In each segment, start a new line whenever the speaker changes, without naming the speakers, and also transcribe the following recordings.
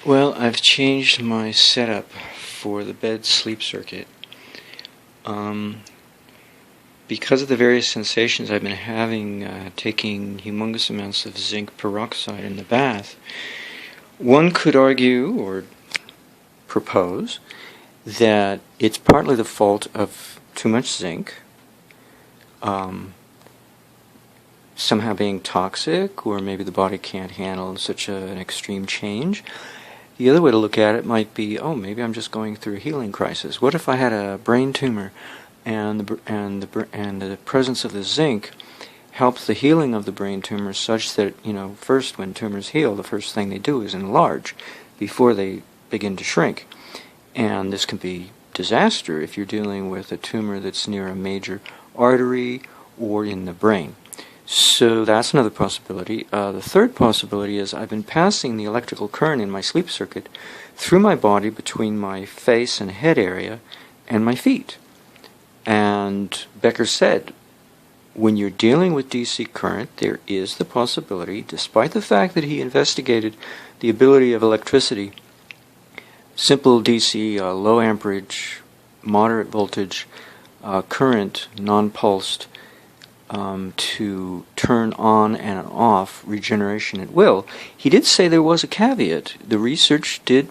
Well, I've changed my setup for the bed sleep circuit. Because of the various sensations I've been having taking humongous amounts of zinc peroxide in the bath, one could argue or propose that it's partly the fault of too much zinc, somehow being toxic, or maybe the body can't handle such an extreme change. The other way to look at it might be, oh, maybe I'm just going through a healing crisis. What if I had a brain tumor, and the presence of the zinc helps the healing of the brain tumor, such that, first when tumors heal, the first thing they do is enlarge before they begin to shrink. And this can be disaster if you're dealing with a tumor that's near a major artery or in the brain. So that's another possibility. The third possibility is I've been passing the electrical current in my sleep circuit through my body between my face and head area and my feet. And Becker said, when you're dealing with DC current, there is the possibility, despite the fact that he investigated the ability of electricity, simple DC, low amperage, moderate voltage current, non-pulsed, to turn on and off regeneration at will. He did say there was a caveat. The research did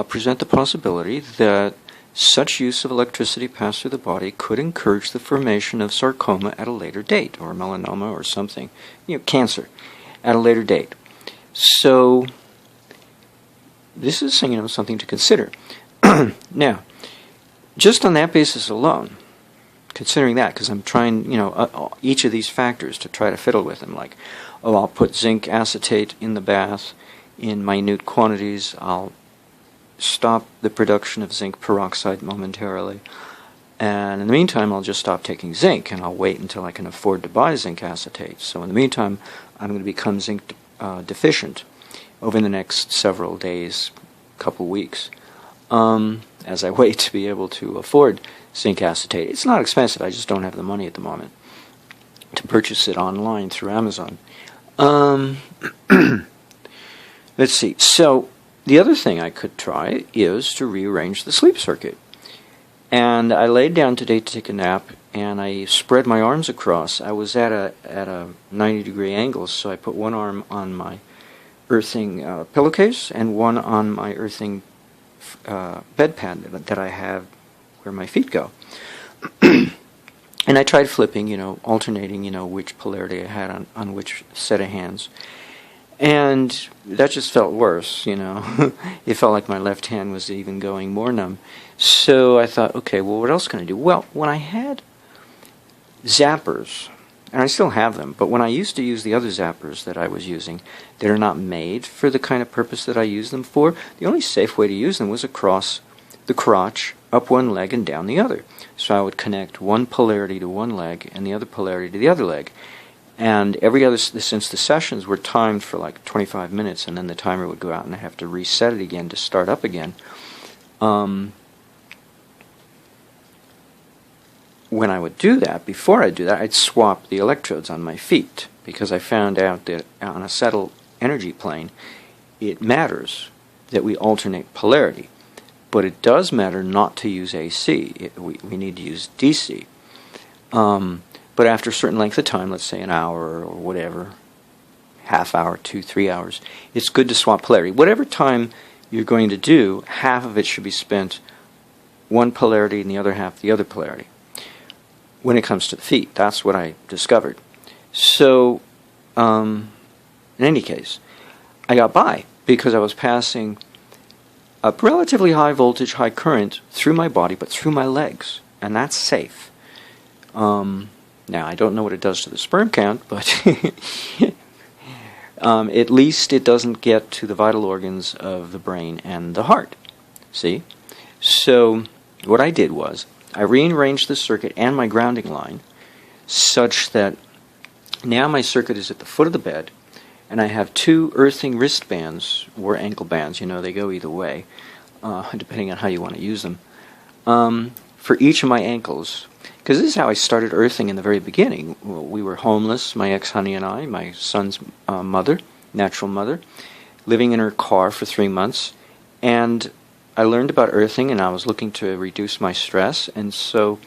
present the possibility that such use of electricity passed through the body could encourage the formation of sarcoma at a later date, or melanoma or something, cancer at a later date. So this is something to consider. Now, just on that basis alone, considering that, because I'm trying, each of these factors to try to fiddle with them, like, I'll put zinc acetate in the bath in minute quantities, I'll stop the production of zinc peroxide momentarily, and in the meantime I'll just stop taking zinc, and I'll wait until I can afford to buy zinc acetate. So in the meantime, I'm going to become zinc deficient over the next several days, couple weeks, as I wait to be able to afford zinc acetate. It's not expensive, I just don't have the money at the moment to purchase it online through Amazon. Let's see. So the other thing I could try is to rearrange the sleep circuit. And I laid down today to take a nap, and I spread my arms across. I was at a 90-degree angle, so I put one arm on my earthing pillowcase and one on my earthing bed pad that I have where my feet go. And I tried flipping, alternating, which polarity I had on which set of hands. And that just felt worse, It felt like my left hand was even going more numb. So I thought, okay, well, what else can I do? Well, when I had zappers, and I still have them, but when I used to use the other zappers that I was using that are not made for the kind of purpose that I use them for, the only safe way to use them was across the crotch, up one leg and down the other. So I would connect one polarity to one leg and the other polarity to the other leg. And since the sessions were timed for like 25 minutes, and then the timer would go out and I have to reset it again to start up again, when I would do that, before I do that, I'd swap the electrodes on my feet, because I found out that on a settled energy plane, it matters that we alternate polarity. But it does matter not to use AC. We need to use DC. But after a certain length of time, let's say an hour or whatever, half hour, 2-3 hours, it's good to swap polarity. Whatever time you're going to do, half of it should be spent one polarity and the other half the other polarity. When it comes to the feet, that's what I discovered. So, in any case, I got by because I was passing a relatively high voltage, high current through my body, but through my legs, and that's safe. Now, I don't know what it does to the sperm count, but at least it doesn't get to the vital organs of the brain and the heart. See? So what I did was I rearranged the circuit and my grounding line such that now my circuit is at the foot of the bed, and I have two earthing wristbands or ankle bands. They go either way, depending on how you want to use them, for each of my ankles. Because this is how I started earthing in the very beginning. We were homeless, my ex-honey and I, my son's mother, natural mother. living in her car for 3 months, and I learned about earthing, and I was looking to reduce my stress, and so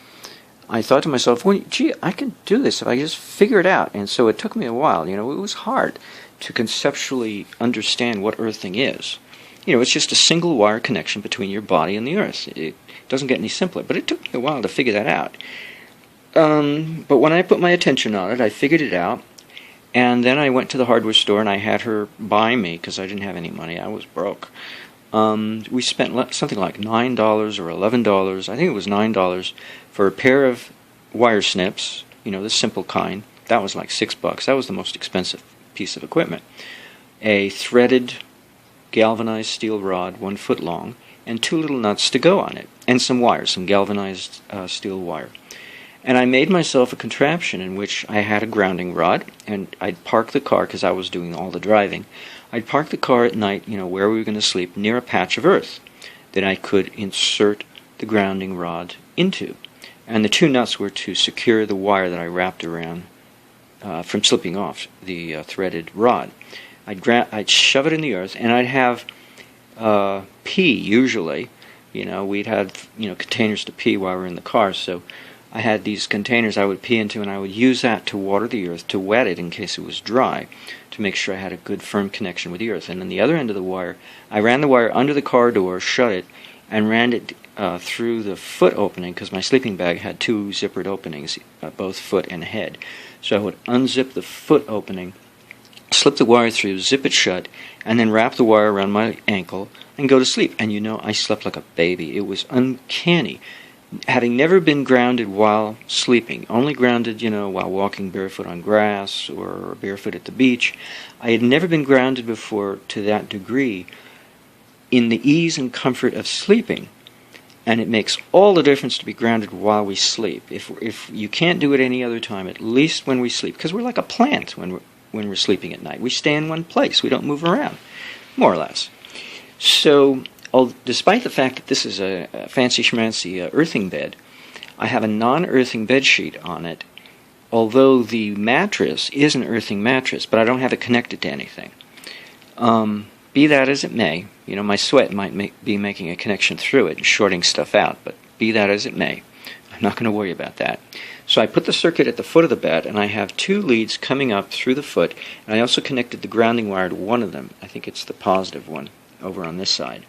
I thought to myself, well, gee, I can do this if I just figure it out. And so it took me a while. It was hard to conceptually understand what earthing is. It's just a single wire connection between your body and the earth. It doesn't get any simpler, but it took me a while to figure that out. But when I put my attention on it, I figured it out, and then I went to the hardware store and I had her buy me, because I didn't have any money. I was broke. We spent something like $9 or $11, I think it was $9, for a pair of wire snips, the simple kind. That was like $6. That was the most expensive piece of equipment. A threaded galvanized steel rod, 1 foot long, and 2 little nuts to go on it, and some wire, some galvanized steel wire. And I made myself a contraption in which I had a grounding rod, and I'd park the car, because I was doing all the driving. I'd park the car at night, where we were going to sleep, near a patch of earth that I could insert the grounding rod into. And the 2 nuts were to secure the wire that I wrapped around from slipping off the threaded rod. I'd shove it in the earth, and I'd have pee, usually. We'd have containers to pee while we were in the car, so I had these containers I would pee into, and I would use that to water the earth, to wet it in case it was dry, to make sure I had a good firm connection with the earth. And then the other end of the wire, I ran the wire under the car door, shut it, and ran it through the foot opening, because my sleeping bag had 2 zippered openings, both foot and head. So I would unzip the foot opening, slip the wire through, zip it shut, and then wrap the wire around my ankle and go to sleep. And I slept like a baby. It was uncanny. Having never been grounded while sleeping, only grounded, while walking barefoot on grass or barefoot at the beach, I had never been grounded before to that degree in the ease and comfort of sleeping. And it makes all the difference to be grounded while we sleep. If you can't do it any other time, at least when we sleep, because we're like a plant when we're sleeping at night. We stay in one place. We don't move around, more or less. So, despite the fact that this is a fancy schmancy earthing bed, I have a non-earthing bed sheet on it, although the mattress is an earthing mattress, but I don't have it connected to anything. Be that as it may, my sweat might be making a connection through it and shorting stuff out, but be that as it may, I'm not going to worry about that. So I put the circuit at the foot of the bed, and I have 2 leads coming up through the foot, and I also connected the grounding wire to one of them. I think it's the positive one over on this side.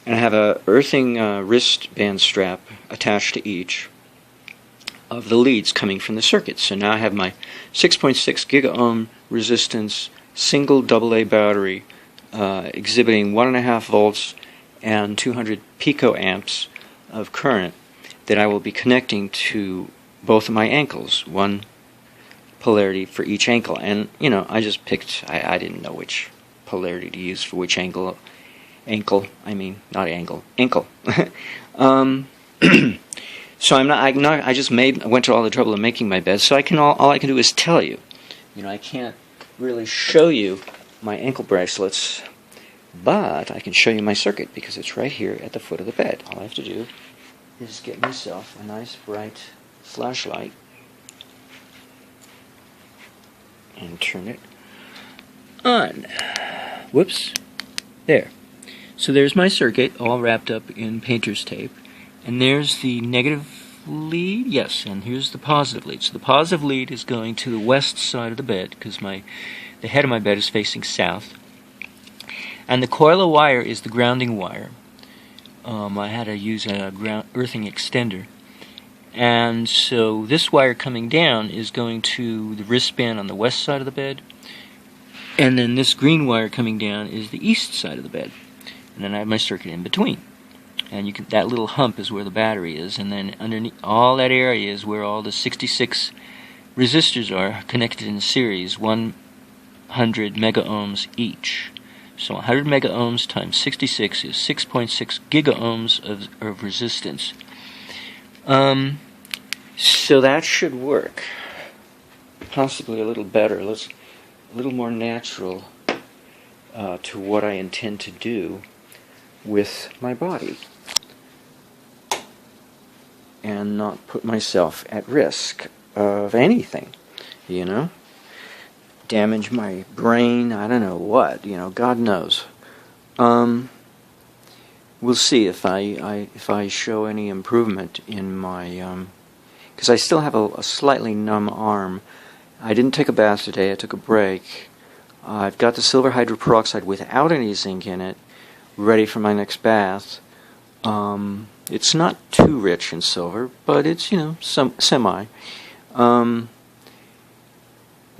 And I have a earthing wristband strap attached to each of the leads coming from the circuit. So now I have my 6.6 gigaohm resistance single AA battery exhibiting 1.5 volts and 200 picoamps of current that I will be connecting to both of my ankles, one polarity for each ankle. And I just picked, I didn't know which polarity to use for which ankle. Ankle. So I just went to all the trouble of making my bed. So all I can do is tell you. I can't really show you my ankle bracelets, but I can show you my circuit, because it's right here at the foot of the bed. All I have to do is get myself a nice bright flashlight and turn it on. Whoops. There. So there's my circuit, all wrapped up in painter's tape. And there's the negative lead. Yes, and here's the positive lead. So the positive lead is going to the west side of the bed, because the head of my bed is facing south. And the coil of wire is the grounding wire. I had to use a earthing extender. And so this wire coming down is going to the wristband on the west side of the bed. And then this green wire coming down is the east side of the bed. And then I have my circuit in between. And that little hump is where the battery is, and then underneath all that area is where all the 66 resistors are connected in series, 100 mega ohms each. So 100 mega ohms times 66 is 6.6 gigaohms of resistance. So that should work. Possibly a little better, a little more natural to what I intend to do with my body, and not put myself at risk of anything, damage my brain. I don't know what, God knows. We'll see if I show any improvement in my, because I still have a slightly numb arm. I didn't take a bath today. I took a break. I've got the silver hydroperoxide without any zinc in it, ready for my next bath. It's not too rich in silver, but it's, semi.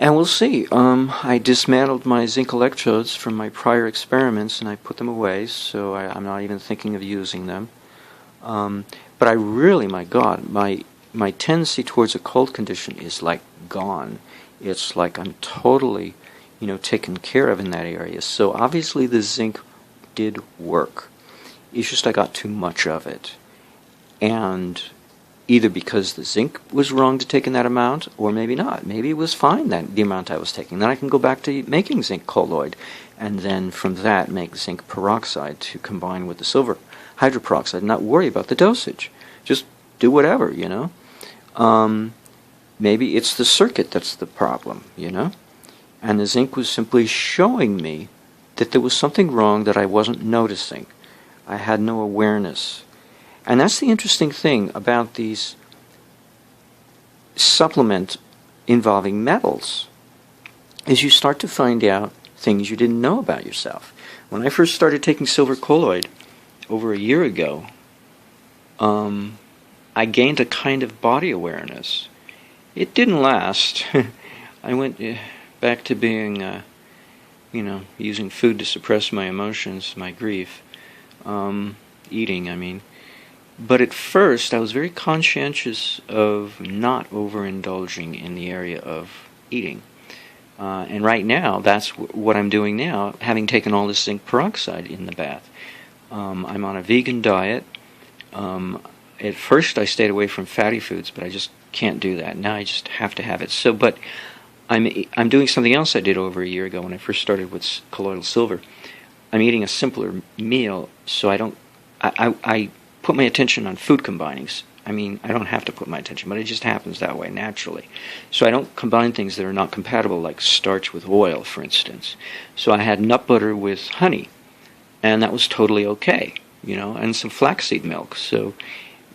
And we'll see. I dismantled my zinc electrodes from my prior experiments, and I put them away, so I'm not even thinking of using them. But I really, my God, my tendency towards a cold condition is like gone. It's like I'm totally, taken care of in that area. So obviously the zinc did work. It's just I got too much of it. And either because the zinc was wrong to take in that amount, or maybe not. Maybe it was fine, that the amount I was taking. Then I can go back to making zinc colloid, and then from that make zinc peroxide to combine with the silver hydroperoxide and not worry about the dosage. Just do whatever, Maybe it's the circuit that's the problem, And the zinc was simply showing me that there was something wrong that I wasn't noticing. I had no awareness. And that's the interesting thing about these supplements involving metals, is you start to find out things you didn't know about yourself. When I first started taking silver colloid over a year ago, I gained a kind of body awareness. It didn't last. I went back to being, using food to suppress my emotions, my grief, eating, I mean. But at first, I was very conscientious of not overindulging in the area of eating. And right now, that's what I'm doing now, having taken all this zinc peroxide in the bath. I'm on a vegan diet. At first, I stayed away from fatty foods, but I just can't do that. Now I just have to have it. So, but I'm doing something else I did over a year ago when I first started with colloidal silver. I'm eating a simpler meal, so I put my attention on food combinings. I mean, I don't have to put my attention, but it just happens that way naturally. So I don't combine things that are not compatible, like starch with oil, for instance. So I had nut butter with honey, and that was totally okay, and some flaxseed milk. So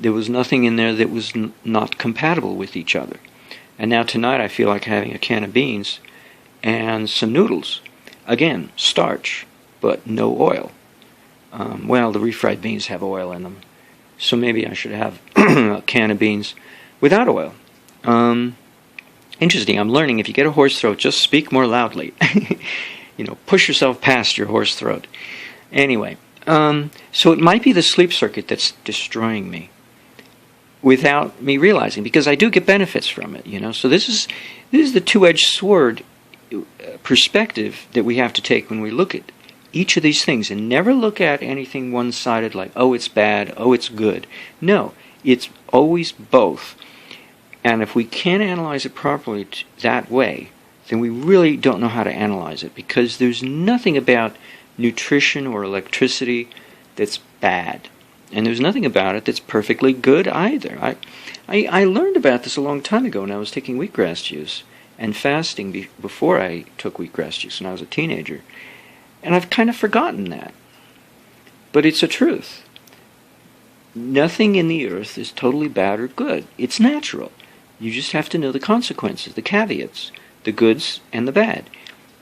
there was nothing in there that was not compatible with each other. And now tonight I feel like having a can of beans and some noodles. Again, starch, but no oil. Well, the refried beans have oil in them. So maybe I should have a can of beans without oil. Interesting. I'm learning if you get a hoarse throat, just speak more loudly. Push yourself past your hoarse throat. Anyway, so it might be the sleep circuit that's destroying me without me realizing, because I do get benefits from it, So this is the two-edged sword perspective that we have to take when we look at each of these things, and never look at anything one-sided like, oh, it's bad, oh, it's good. No, it's always both. And if we can't analyze it properly that way, then we really don't know how to analyze it, because there's nothing about nutrition or electricity that's bad. And there's nothing about it that's perfectly good either. I learned about this a long time ago when I was taking wheatgrass juice and fasting before I took wheatgrass juice when I was a teenager. And I've kind of forgotten that. But it's a truth. Nothing in the earth is totally bad or good. It's natural. You just have to know the consequences, the caveats, the goods and the bad.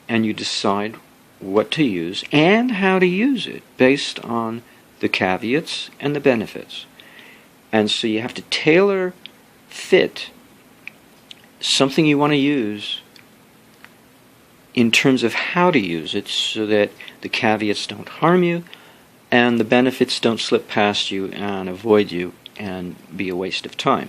And you decide what to use and how to use it based on the caveats and the benefits. And so you have to tailor fit something you want to use in terms of how to use it, so that the caveats don't harm you and the benefits don't slip past you and avoid you and be a waste of time.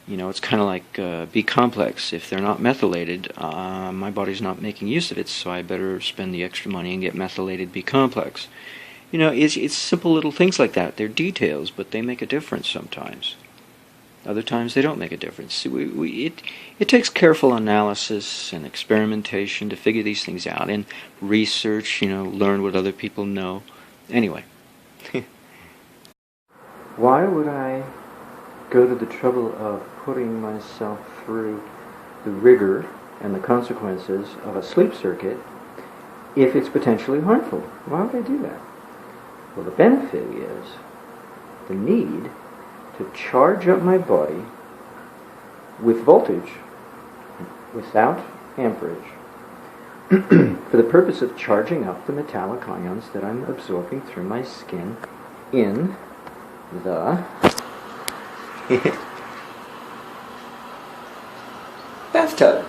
It's kind of like B-complex. If they're not methylated, my body's not making use of it, so I better spend the extra money and get methylated B-complex. It's simple little things like that. They're details, but they make a difference sometimes. Other times they don't make a difference. It takes careful analysis and experimentation to figure these things out, and research, learn what other people know. Anyway. Why would I go to the trouble of putting myself through the rigor and the consequences of a sleep circuit if it's potentially harmful. Why would I do that? Well, the benefit is the need to charge up my body with voltage without amperage for the purpose of charging up the metallic ions that I'm absorbing through my skin in the bathtub.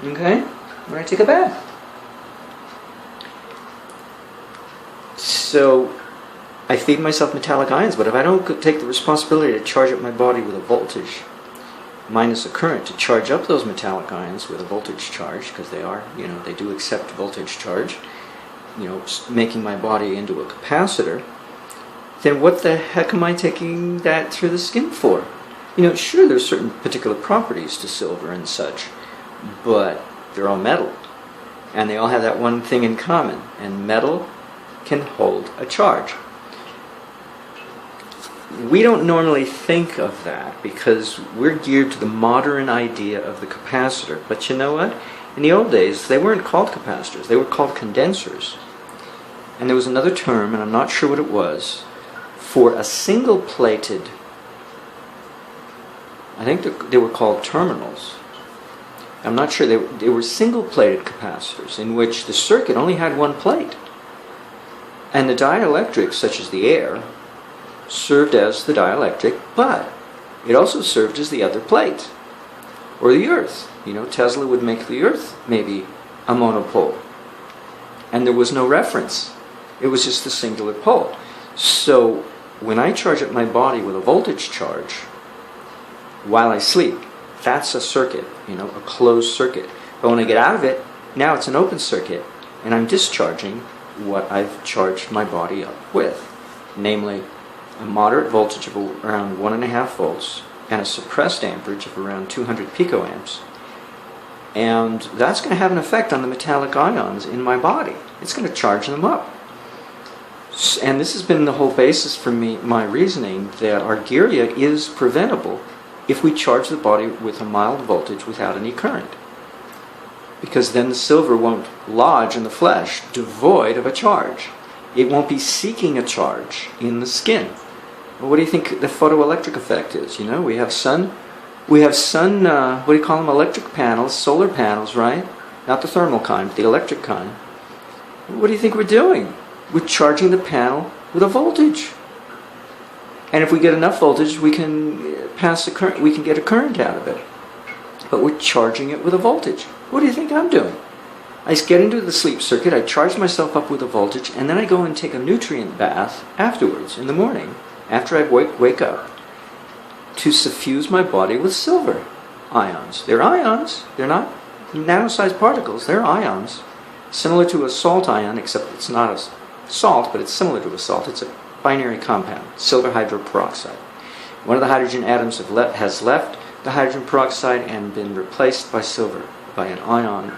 Okay? When I take a bath. So I feed myself metallic ions, but if I don't take the responsibility to charge up my body with a voltage minus a current to charge up those metallic ions with a voltage charge, because they do accept voltage charge, making my body into a capacitor, then what the heck am I taking that through the skin for? Sure, there's certain particular properties to silver and such, but they're all metal, and they all have that one thing in common, and metal can hold a charge. We don't normally think of that because we're geared to the modern idea of the capacitor. But you know what? In the old days, they weren't called capacitors. They were called condensers. And there was another term, and I'm not sure what it was, for a single-plated, I think they were called terminals. I'm not sure. They were single-plated capacitors in which the circuit only had one plate. And the dielectrics, such as the air, served as the dielectric, but it also served as the other plate, or the earth. Tesla would make the earth maybe a monopole, and there was no reference. It was just a singular pole. So when I charge up my body with a voltage charge while I sleep, that's a circuit, a closed circuit. But when I get out of it, now it's an open circuit, and I'm discharging what I've charged my body up with, namely a moderate voltage of around 1.5 volts and a suppressed amperage of around 200 picoamps. And that's going to have an effect on the metallic ions in my body. It's going to charge them up. And this has been the whole basis for my reasoning that argyria is preventable if we charge the body with a mild voltage without any current. Because then the silver won't lodge in the flesh devoid of a charge. It won't be seeking a charge in the skin. Well, what do you think the photoelectric effect is? We have sun, what do you call them, electric panels, solar panels, right? Not the thermal kind, but the electric kind. What do you think we're doing? We're charging the panel with a voltage. And if we get enough voltage, we can pass the current, we can get a current out of it. But we're charging it with a voltage. What do you think I'm doing? I get into the sleep circuit, I charge myself up with a voltage, and then I go and take a nutrient bath afterwards, in the morning, after I wake up, to suffuse my body with silver ions. They're ions. They're not nano-sized particles. They're ions. Similar to a salt ion, except it's not a salt, but it's similar to a salt. It's a binary compound, silver hydroperoxide. One of the hydrogen atoms has left the hydrogen peroxide and been replaced by silver, by an ion,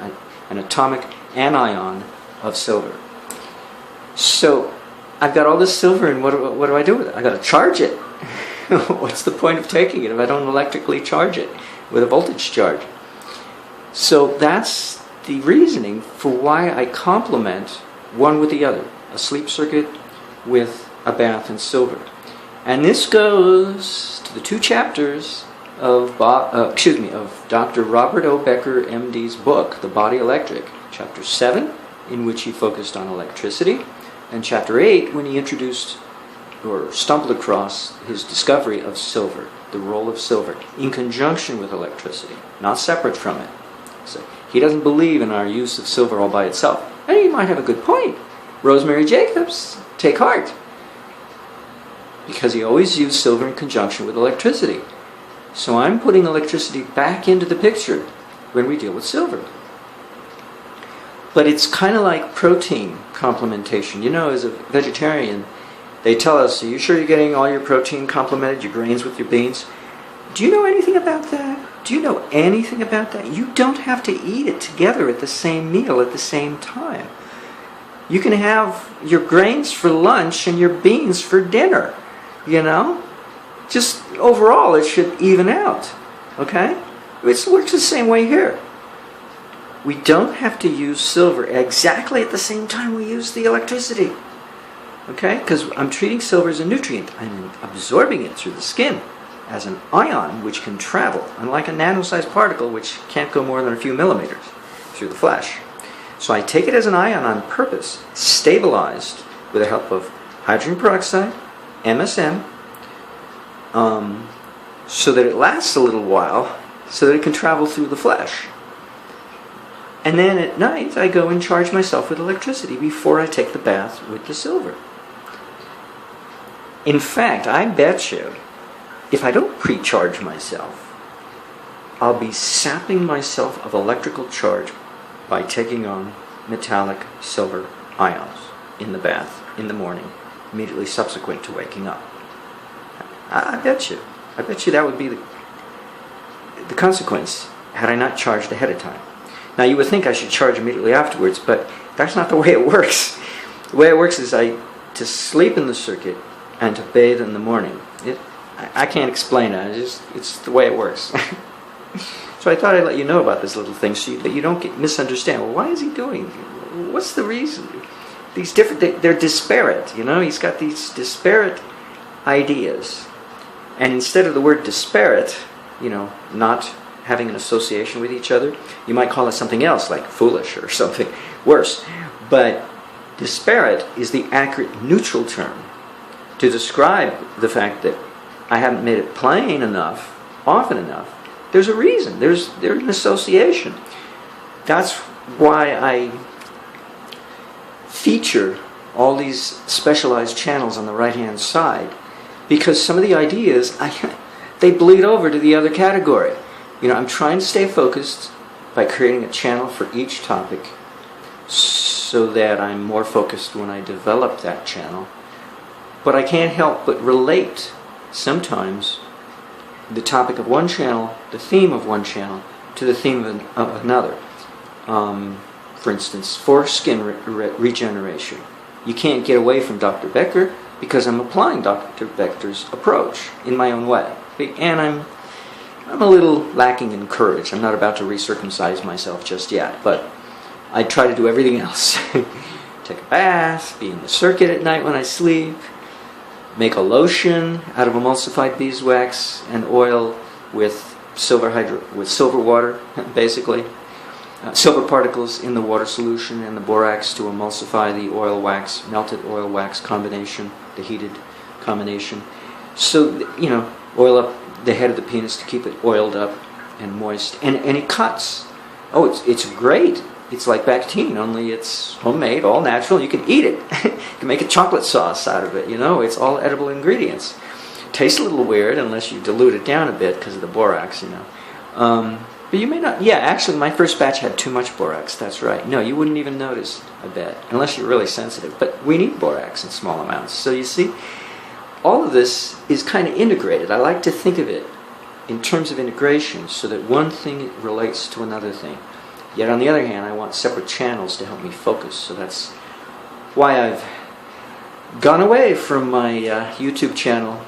an atomic anion of silver. So I've got all this silver, and what do I do with it? I've got to charge it. What's the point of taking it if I don't electrically charge it with a voltage charge? So that's the reasoning for why I complement one with the other. A sleep circuit with a bath in silver. And this goes to the 2 chapters of Dr. Robert O. Becker, MD's book, The Body Electric. Chapter 7, in which he focused on electricity, and Chapter 8, when he introduced or stumbled across his discovery of silver, the role of silver, in conjunction with electricity, not separate from it. So he doesn't believe in our use of silver all by itself. And he might have a good point. Rosemary Jacobs, take heart. Because he always used silver in conjunction with electricity. So I'm putting electricity back into the picture when we deal with silver. But it's kind of like protein complementation. As a vegetarian, they tell us, are you sure you're getting all your protein complemented, your grains with your beans? Do you know anything about that? Do you know anything about that? You don't have to eat it together at the same meal at the same time. You can have your grains for lunch and your beans for dinner, Just overall, it should even out, okay? It works the same way here. we don't have to use silver exactly at the same time we use the electricity. Okay? Because I'm treating silver as a nutrient. I'm absorbing it through the skin as an ion which can travel, unlike a nano-sized particle which can't go more than a few millimeters through the flesh. So I take it as an ion on purpose, stabilized with the help of hydrogen peroxide, MSM, so that it lasts a little while, so that it can travel through the flesh. And then at night I go and charge myself with electricity before I take the bath with the silver. In fact, I bet you, if I don't pre-charge myself, I'll be sapping myself of electrical charge by taking on metallic silver ions in the bath in the morning, immediately subsequent to waking up. I bet you that would be the consequence had I not charged ahead of time. Now you would think I should charge immediately afterwards, but that's not the way it works. The way it works is to sleep in the circuit and to bathe in the morning. I can't explain it. It's the way it works. So I thought I'd let you know about this little thing so that you don't misunderstand. Well, why is he doing? What's the reason? These different, they're disparate. You know, he's got these disparate ideas, and instead of the word disparate, you know, not having an association with each other, you might call it something else, like foolish or something worse. But disparate is the accurate neutral term to describe the fact that I haven't made it plain enough, often enough. There's a reason. There's an association. That's why I feature all these specialized channels on the right-hand side, because some of the ideas, they bleed over to the other category. You know, I'm trying to stay focused by creating a channel for each topic so that I'm more focused when I develop that channel. But I can't help but relate sometimes the topic of one channel, the theme of one channel, to the theme of another. For instance, for skin regeneration, you can't get away from Dr. Becker because I'm applying Dr. Becker's approach in my own way. And I'm a little lacking in courage. I'm not about to recircumcise myself just yet, but I try to do everything else. Take a bath, be in the circuit at night when I sleep, make a lotion out of emulsified beeswax and oil with silver water, basically. Silver particles in the water solution and the borax to emulsify the oil wax, melted oil wax combination, the heated combination. So, you know, oil up the head of the penis to keep it oiled up and moist. And it cuts. Oh, it's great. It's like Bactine, only it's homemade, all natural. You can eat it. You can make a chocolate sauce out of it, you know. It's all edible ingredients. Tastes a little weird unless you dilute it down a bit because of the borax, you know. But you may not. Yeah, actually, my first batch had too much borax. That's right. No, you wouldn't even notice, I bet, unless you're really sensitive. But we need borax in small amounts. So you see, all of this is kind of integrated. I like to think of it in terms of integration so that one thing relates to another thing. Yet on the other hand, I want separate channels to help me focus. So that's why I've gone away from my YouTube channel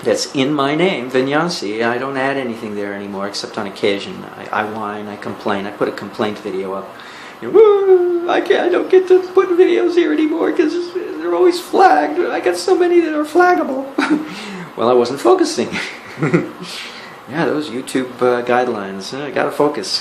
that's in my name, Vinyasi. I don't add anything there anymore except on occasion. I whine, I complain. I put a complaint video up. You know, woo, I don't get to put videos here anymore because they're always flagged. I got so many that are flaggable. Well, I wasn't focusing. Yeah, those YouTube guidelines. I gotta focus.